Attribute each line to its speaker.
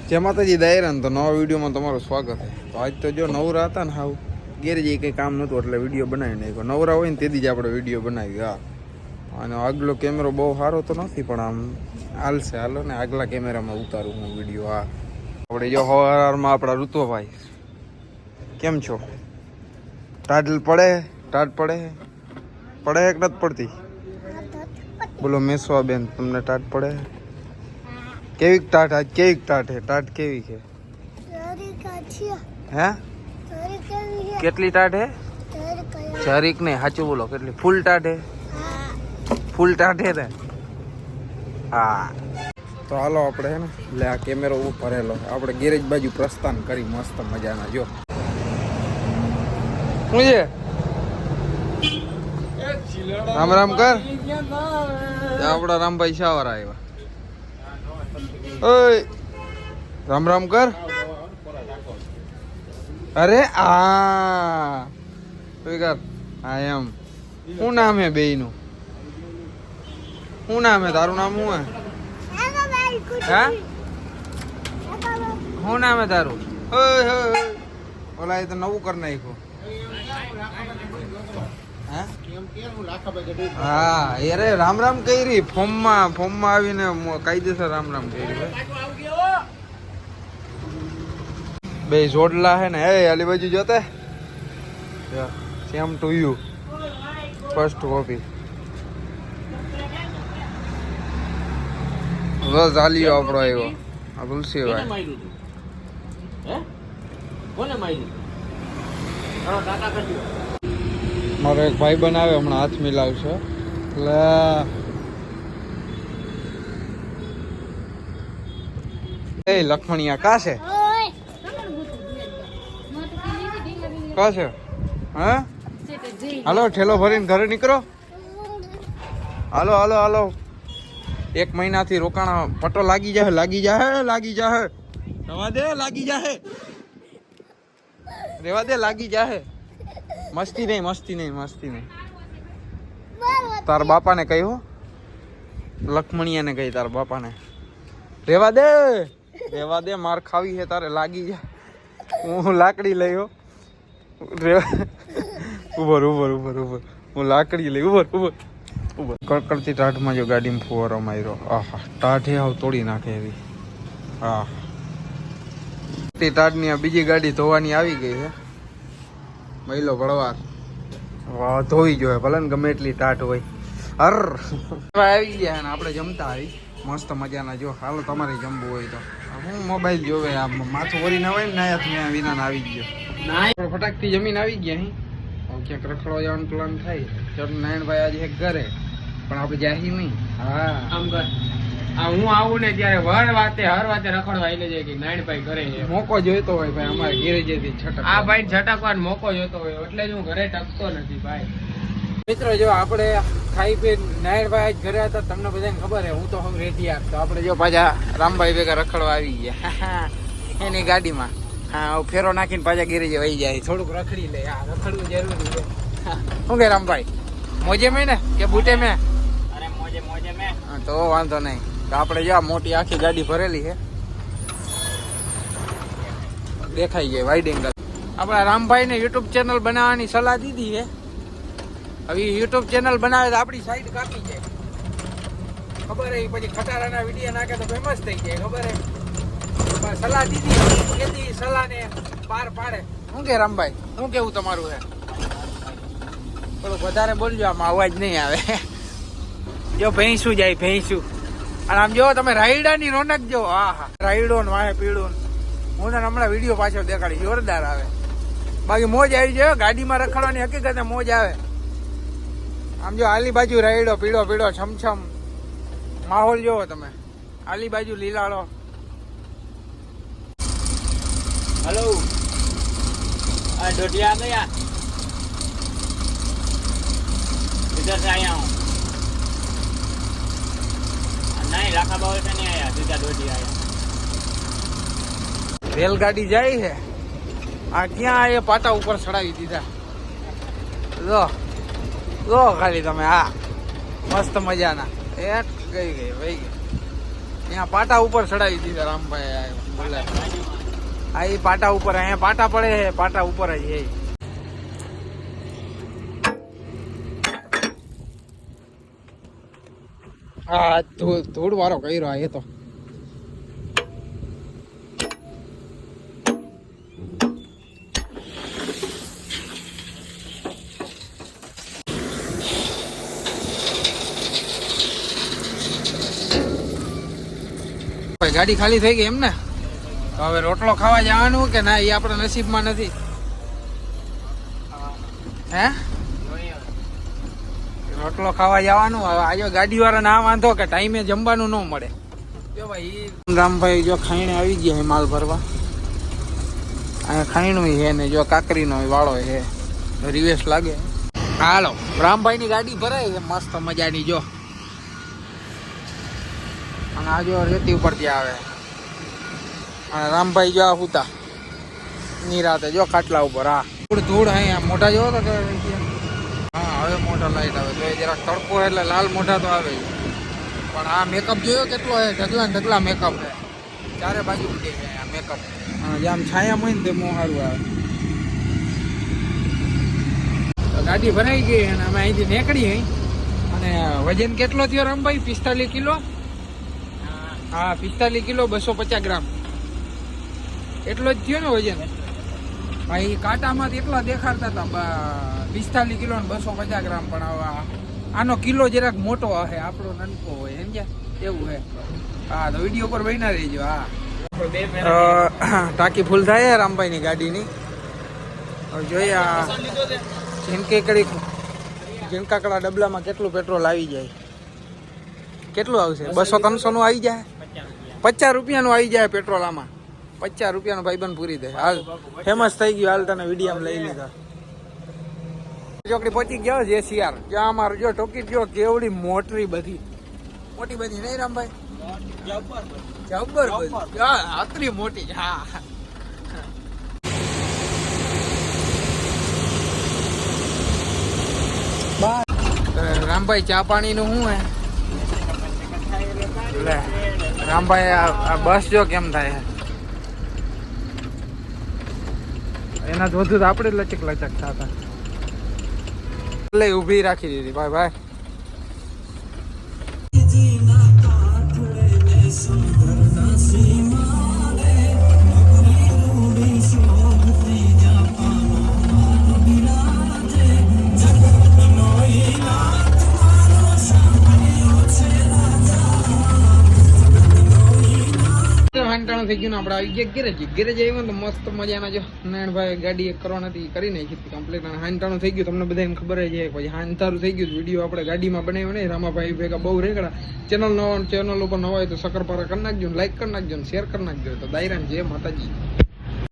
Speaker 1: જય માતાજી દાયરા તો નવા વિડીયોમાં તમારું સ્વાગત છે. તો આજ તો જો નવરા હતા ને હાવ ગેરેજ કંઈ કામ નહોતું એટલે વિડીયો બનાવી નાખ્યો. નવરા હોય ને તેથી જ આપણે વિડીયો બનાવી. હા, અને આગલો કેમેરો બહુ સારો તો નથી પણ આમ હાલશે. હાલો ને આગલા કેમેરામાં ઉતારું હું વિડીયો. હા, આપણે જો સવારમાં આપણા ઋતુભાઈ કેમ છો? ટાટ પડે પડે કે નથી પડતી? બોલો મેસવા બેન, તમને ટાટ પડે? કેવી ટાટ? આજ કેવી ટાટ હે? ટાટ કેવી છે? હે કેટલી ટાટ હે? જરીક નહીં, સાચું બોલો. કેટલી? ફૂલ ટાટ હે? ફૂલ ટાટ હે ને? હા, તો હાલો આપણે હે ને એટલે આ કેમેરો ભરેલો આપણે ગેરેજ બાજુ પ્રસ્થાન કરી મસ્ત મજાના. જો શું છે? રામ રામ કર. આપડા રામભાઈ શાવર આવ્યા. ઓય રામ રામ કર. અરે આ કર. હા એમ. શું નામ હે બેય નું? શું નામ હે? તારું નામ શું હે? હા, શું નામ હે તારું? ઓલા એ તો નવું કરી નાખ્યું. હા અરે રામ રામ કરી. ફોર્મમાં આવીને કાયદેસર રામ રામ કરી. બે જોડલા હે ને. એ આલી બાજુ જોતે same to you first copy. બસ આલ્યો આપણો આવ્યો. આ તુલસીભાઈ મારો એક ભાઈ બનાવે હમણાં હાથ મિલાવશે. એટલે લખમણિયા કા છે? કા છે? હા, હાલો ઠેલો ભરીને ઘરે નીકળો. હાલો હાલો હાલો. 1 મહિનાથી રોકાણા. પટો લાગી જાય. રવા દે, લાગી જાહે. રેવા દે, લાગી જાહે. મસ્તી નહીં. તાર બાપાને કહ્યું, લખમણિયાને કહી તાર બાપાને રેવા દે, માર ખાવી છે તારે. લાગી જા. હું લાકડી લઈ ઉભર. હું લાકડી લઈ ઉભર. કડકડતી ટાઢમાં જો ગાડીમાં ફુવારો માર્યો. આહા, ટાઢે આવ તોડી નાખે એવી. હા, ટાઢની આ બીજી ગાડી ધોવાની આવી ગઈ છે. મહિલો ભળવાર વાહ ધોઈ જોઈએ ભલે ને ગમે એટલી ટાટ હોય. આવી ગયા ને આપણે જમતા આવી મસ્ત મજાના. જો હાલો તમારે જમવું હોય તો હું મોબાઈલ જોવે આ માથું વરી ના હોય ને નાયા વિના આવી ગયો. ફટાકથી જમીન આવી ગયા. ક્યાંક રખડવા જવાનું પ્લાન થાય. ચલ નારાયણભાઈ આજે એક ઘરે પણ આપણે જાહી નહીં. હા આમ કર. હું આવું ને ત્યારે હર વાતે રખડવા આવી જાય કે નારાયણભાઈ ઘરે મોકો જોઈતો હોય ભાઈ. અમારે ઘેરે જેથી છટક આ ભાઈ છટકવાનો મોકો જોઈતો હોય એટલે જ હું ઘરે ટકતો નથી ભાઈ. મિત્રો જો આપણે ખાઈ પી નારાયણભાઈ ઘરે હતા તમને બધાને ખબર હે. હું તો હવે રેડી તો આપણે જો પાછા રામભાઈ ભેગા રખડવા આવી ગયા એની ગાડીમાં. હા, ફેરો નાખીને પાછા ઘેરે વહી જાય. થોડુંક રખડી લે. હા, રખડવું જરૂરી છે. શું કે રામભાઈ, મોજે મેં ને કે બૂટે મેં? અરે મોજે મેં. તો વાંધો નહીં. તો આપણે જો મોટી આખી ગાડી ભરેલી છે. દેખાઈ જાય વાઇડ એંગલ. આપણા રામભાઈ ને યુટ્યુબ ચેનલ બનાવવાની સલાહ દીધી છે. હવે યુટ્યુબ ચેનલ બનાવે તો આપણી સાઈડ કાપી જાય. ખબર હે? પછી ખટારાના વિડીયો નાખે તો ફેમસ થઈ જાય. ખબર હે? સલાહ દીધી સલાહ ને પાર પાડે. શું કે રામભાઈ, શું કેવું તમારું હે? થોડુંક વધારે બોલજો, આમાં અવાજ નહીં આવે. જો ભેંસું જાય ભેંસું. અને આમ જો તમે રાયડાની રોનક જો. હા, રાયડો ને વાહે પીળું. હું તને હમણાં વિડીયો પાછળ દેખાડી. જોરદાર આવે. બાકી મોજ આવી જાય. ગાડીમાં રખડવાની હકીકત મોજ આવે. આમ જો આલી બાજુ રાયડો પીળો છમછમ માહોલ જોવો તમે. આલી બાજુ લીલાળો. हेलो डोटिया आ गया इधर से आया हूँ नहीं लाखा बावल से नहीं आया सीधा डोटिया आया रेलगाड़ी जाई है आ क्या ये पाटा ऊपर चढ़ावी दीधा જો ખાલી તમે. હા મસ્ત મજાના. એક ગઈ વહી ગઈ. અહીંયા પાટા ઉપર ચડાવી દીધા રામભાઈ બોલે હા એ પાટા ઉપર અહીંયા પાટા પડે છે પાટા ઉપર જ છે હા ધૂળ વાળો કર્યો એ તો ગાડી ખાલી થઈ ગઈ એમ ને તો હવે રોટલો ખાવા જવાનું કે ના એ આપણા નસીબમાં નથી હે રોટલો ખાવા જવાનું હવે આજો ગાડી વાળા ના વાંધો કે ટાઈમે જમવાનું ન મળે જો ભાઈ રામભાઈ જો ખાઈને આવી ગયા છે માલ ભરવા અહીંયા ખાઈનું છે ને જો કાકરીનો વાળો છે રિવેશ લાગે હાલો રામભાઈની ગાડી ભરાય છે મસ્ત મજાની જો અને આ જો રેતી ઉપરથી આવે અને રામભાઈ જો આ હુતા નિરાતે જો ખાટલા ઉપર હા ધૂળ અહીંયા મોઢા જોવો તો હા હવે મોઢા લાઈટ આવે તો એ જરાક તડકો એટલે લાલ મોઢા તો આવે પણ આ મેકઅપ જોયો કેટલો હે ઢગલા ને ઢગલા મેકઅપ હે ચારે બાજુ ઉડે છે આ મેકઅપ જેમ છાયા હોય ને તે મોં સારું આવે ગાડી ભરાઈ ગઈ અને અમે અહીંથી નીકળી અને વજન કેટલો થયો રામભાઈ 45 કિલો હા 45 કિલો 250 ગ્રામ એટલો જ થયો ને વજન ભાઈ કાંટામાંથી એટલા દેખાડતા હતા 45 કિલો ને 250 ગ્રામ પણ હવે આનો કિલો જરાક મોટો હશે આપણો નાનકો હોય સમજ્યા એવું હે હા તો વિડીયો પર બન્યા રહીજો હા ટાંકી ફૂલ થાય રામભાઈની ગાડીની હવે જોઈએ આ ઝીણકાકડા ડબલામાં કેટલું પેટ્રોલ આવી જાય કેટલું આવશે 200-300 નું આવી જાય 50 રૂપિયાનું આવી જાય પેટ્રોલ આમાં 50 રૂપિયાનું ભાઈબંધ પૂરી દે હાલ ફેમસ થઈ ગયું હાલ તને વિડીયો લઈ લીધા ચોકડી પહોંચી ગયો JCR ત્યાં અમારું જો ટોકી જો કેવડી મોટી બધી નહીં રામભાઈ જબ્બર આટલી મોટી હા રામભાઈ ચા પાણી નું શું હે રામભાઈ આ બસ જો કેમ થાય એના જ વધુ આપણે લચક થતા એટલે ઊભી રાખી દીધી ભાઈ ભાઈ થઈ ગયું આપણે આવી ગયા ગેરેજ આવ્યું તો મસ્ત મજાના જો નારાયણભાઈ ગાડી એક કરવા નથી કરી નાખી કમ્પ્લીટ અને હાંતાણું થઈ ગયું તમને બધાને ખબર જ છે પછી હાંતારું થઈ ગયું વિડીયો આપણે ગાડીમાં બનાવ્યો નહીં રામાભાઈ ભેગા બહુ રેગડા ચેનલ ઉપર નવા હોય તો શકરપારા કરી નાખજો લાઈક કરી નાખજો શેર કરી નાખજો તો દાયરાને જય માતાજી